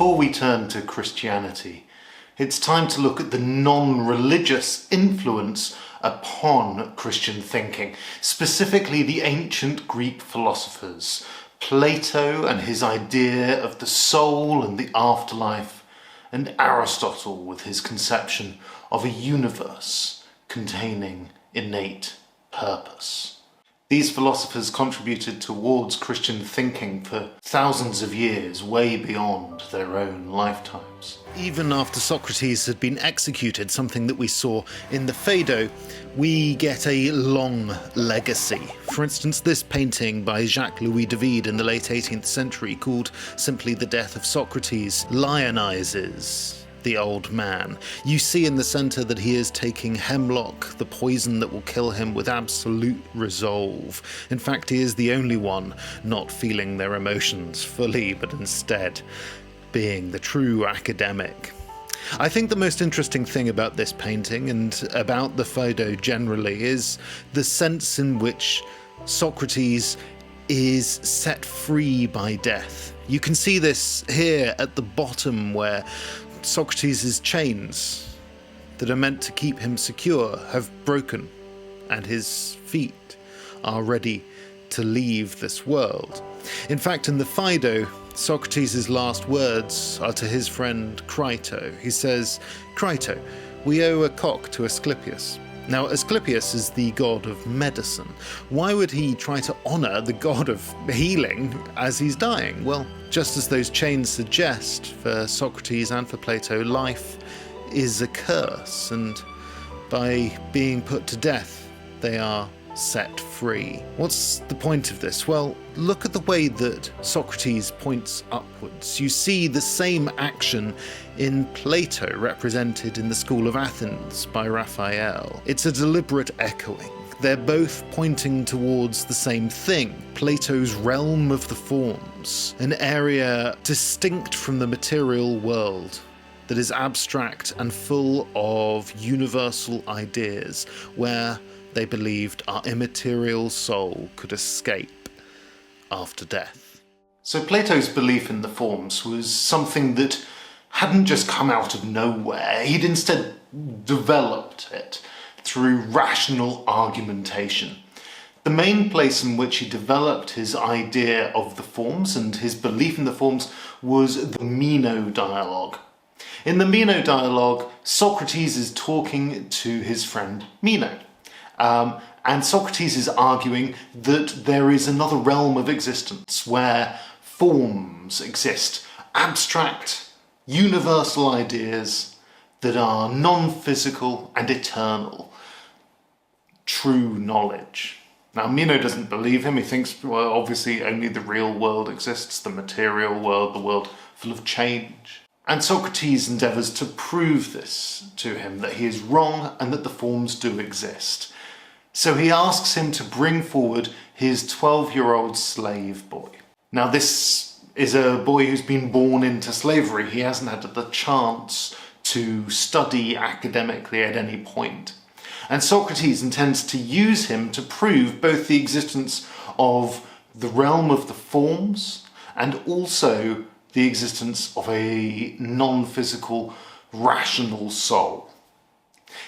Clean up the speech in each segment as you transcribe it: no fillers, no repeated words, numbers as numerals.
before we turn to Christianity, it's time to look at the non-religious influence upon Christian thinking, specifically the ancient Greek philosophers, Plato and his idea of the soul and the afterlife, and Aristotle with his conception of a universe containing innate purpose. These philosophers contributed towards Christian thinking for thousands of years, way beyond their own lifetimes. Even after Socrates had been executed, something that we saw in the Phaedo, we get a long legacy. For instance, this painting by Jacques-Louis David in the late 18th century, called simply The Death of Socrates, lionizes the old man. You see in the centre that he is taking hemlock, the poison that will kill him, with absolute resolve. In fact, he is the only one not feeling their emotions fully, but instead being the true academic. I think the most interesting thing about this painting, and about the Phaedo generally, is the sense in which Socrates is set free by death. You can see this here at the bottom, where Socrates' chains that are meant to keep him secure have broken, and his feet are ready to leave this world. In fact, in the Phaedo, Socrates' last words are to his friend Crito. He says, "Crito, we owe a cock to Asclepius." Now, Asclepius is the god of medicine. Why would he try to honour the god of healing as he's dying? Well, just as those chains suggest, for Socrates and for Plato, life is a curse, and by being put to death, they are set free. What's the point of this? Well, look at the way that Socrates points upwards. You see the same action in Plato, represented in the School of Athens by Raphael. It's a deliberate echoing. They're both pointing towards the same thing, Plato's realm of the forms, an area distinct from the material world that is abstract and full of universal ideas, where they believed our immaterial soul could escape after death. So Plato's belief in the forms was something that hadn't just come out of nowhere. He'd instead developed it through rational argumentation. The main place in which he developed his idea of the forms and his belief in the forms was the Mino Dialogue. In the Mino Dialogue, Socrates is talking to his friend Mino. And Socrates is arguing that there is another realm of existence where forms exist, abstract, universal ideas that are non-physical and eternal, true knowledge. Now, Mino doesn't believe him. He thinks, well, obviously only the real world exists, the material world, the world full of change. And Socrates endeavours to prove this to him, that he is wrong and that the forms do exist. So he asks him to bring forward his 12-year-old slave boy. Now, this is a boy who's been born into slavery. He hasn't had the chance to study academically at any point. And Socrates intends to use him to prove both the existence of the realm of the forms and also the existence of a non-physical, rational soul.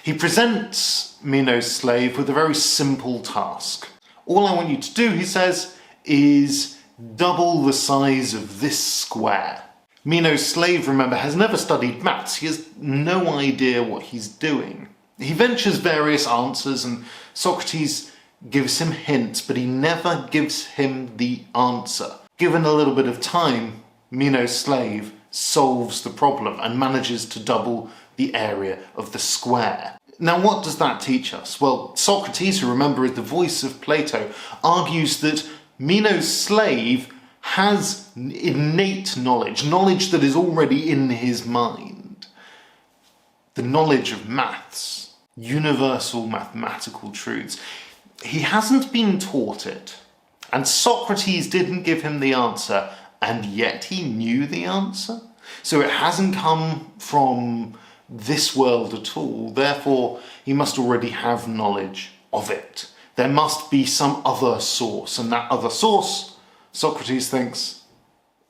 He presents Mino's slave with a very simple task. All I want you to do, he says, is double the size of this square. Mino's slave, remember, has never studied maths. He has no idea what he's doing. He ventures various answers and Socrates gives him hints, but he never gives him the answer. Given a little bit of time, Mino's slave solves the problem and manages to double the area of the square. Now, what does that teach us? Well, Socrates, who remember is the voice of Plato, argues that Mino's slave has innate knowledge, knowledge that is already in his mind. The knowledge of maths, universal mathematical truths. He hasn't been taught it, and Socrates didn't give him the answer, and yet he knew the answer. So it hasn't come from this world at all, therefore he must already have knowledge of it. There must be some other source, and that other source, Socrates thinks,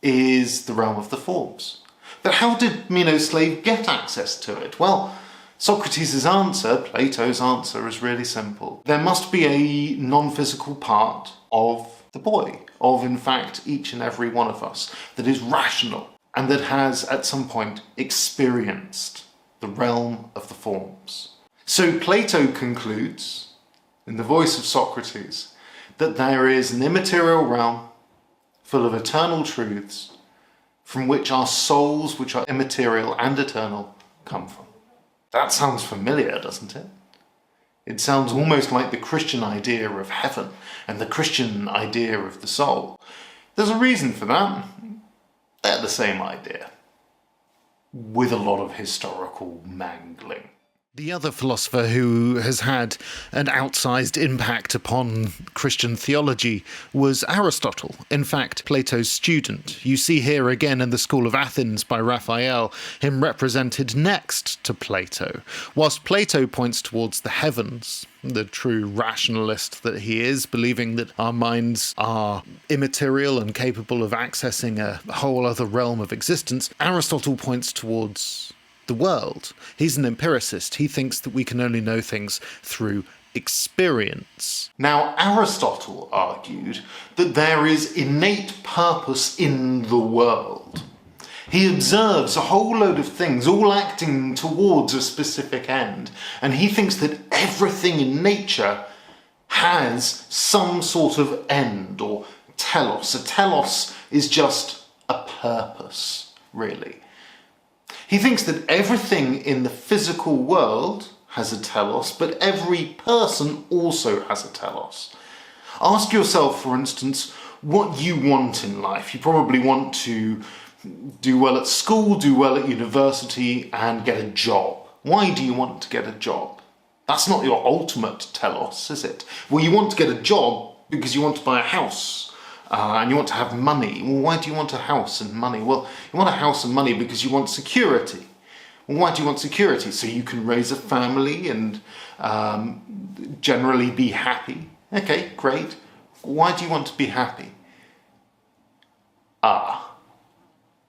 is the realm of the forms. But how did Mino's slave get access to it? Well, Socrates' answer, Plato's answer, is really simple. There must be a non-physical part of the boy, of in fact each and every one of us, that is rational and that has at some point experienced the realm of the forms. So Plato concludes, in the voice of Socrates, that there is an immaterial realm full of eternal truths from which our souls, which are immaterial and eternal, come from. That sounds familiar, doesn't it? It sounds almost like the Christian idea of heaven and the Christian idea of the soul. There's a reason for that. They're the same idea, with a lot of historical mangling. The other philosopher who has had an outsized impact upon Christian theology was Aristotle, in fact, Plato's student. You see here again in the School of Athens by Raphael, him represented next to Plato. Whilst Plato points towards the heavens, the true rationalist that he is, believing that our minds are immaterial and capable of accessing a whole other realm of existence, Aristotle points towards the world. He's an empiricist. He thinks that we can only know things through experience. Now, Aristotle argued that there is innate purpose in the world. He observes a whole load of things, all acting towards a specific end, and he thinks that everything in nature has some sort of end, or telos. A telos is just a purpose, really. He thinks that everything in the physical world has a telos, but every person also has a telos. Ask yourself, for instance, what you want in life. You probably want to do well at school, do well at university, and get a job. Why do you want to get a job? That's not your ultimate telos, is it? Well, you want to get a job because you want to buy a house. And you want to have money. Well, why do you want a house and money? Well, you want a house and money because you want security. Well, why do you want security? So you can raise a family and generally be happy. Okay, great. Why do you want to be happy?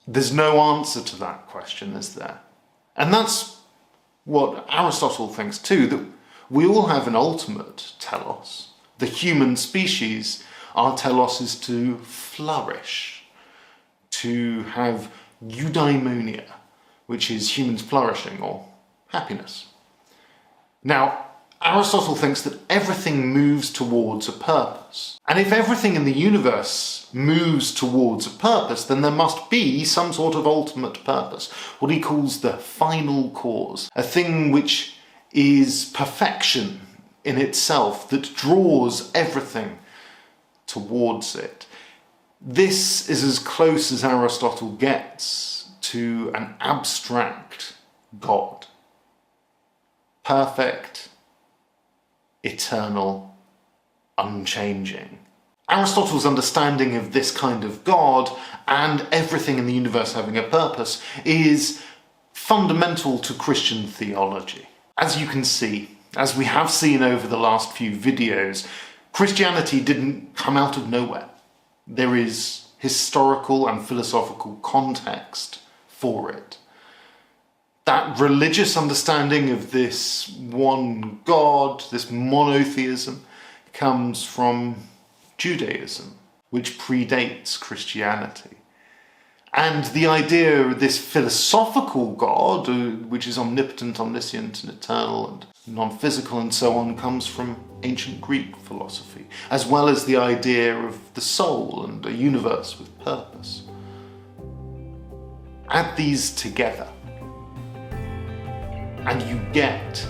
There's no answer to that question, is there? And that's what Aristotle thinks too, that we all have an ultimate telos. The human species, our telos is to flourish, to have eudaimonia, which is humans flourishing or happiness. Now, Aristotle thinks that everything moves towards a purpose. And if everything in the universe moves towards a purpose, then there must be some sort of ultimate purpose, what he calls the final cause, a thing which is perfection in itself, that draws everything towards it. This is as close as Aristotle gets to an abstract God. Perfect, eternal, unchanging. Aristotle's understanding of this kind of God and everything in the universe having a purpose is fundamental to Christian theology. As you can see, as we have seen over the last few videos, Christianity didn't come out of nowhere. There is historical and philosophical context for it. That religious understanding of this one God, this monotheism, comes from Judaism, which predates Christianity. And the idea of this philosophical God, which is omnipotent, omniscient, and eternal, and non-physical, and so on, comes from ancient Greek philosophy, as well as the idea of the soul and a universe with purpose. Add these together, and you get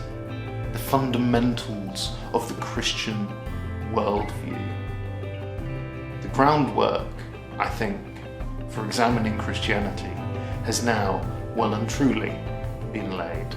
the fundamentals of the Christian worldview. The groundwork, I think, for examining Christianity has now well and truly been laid.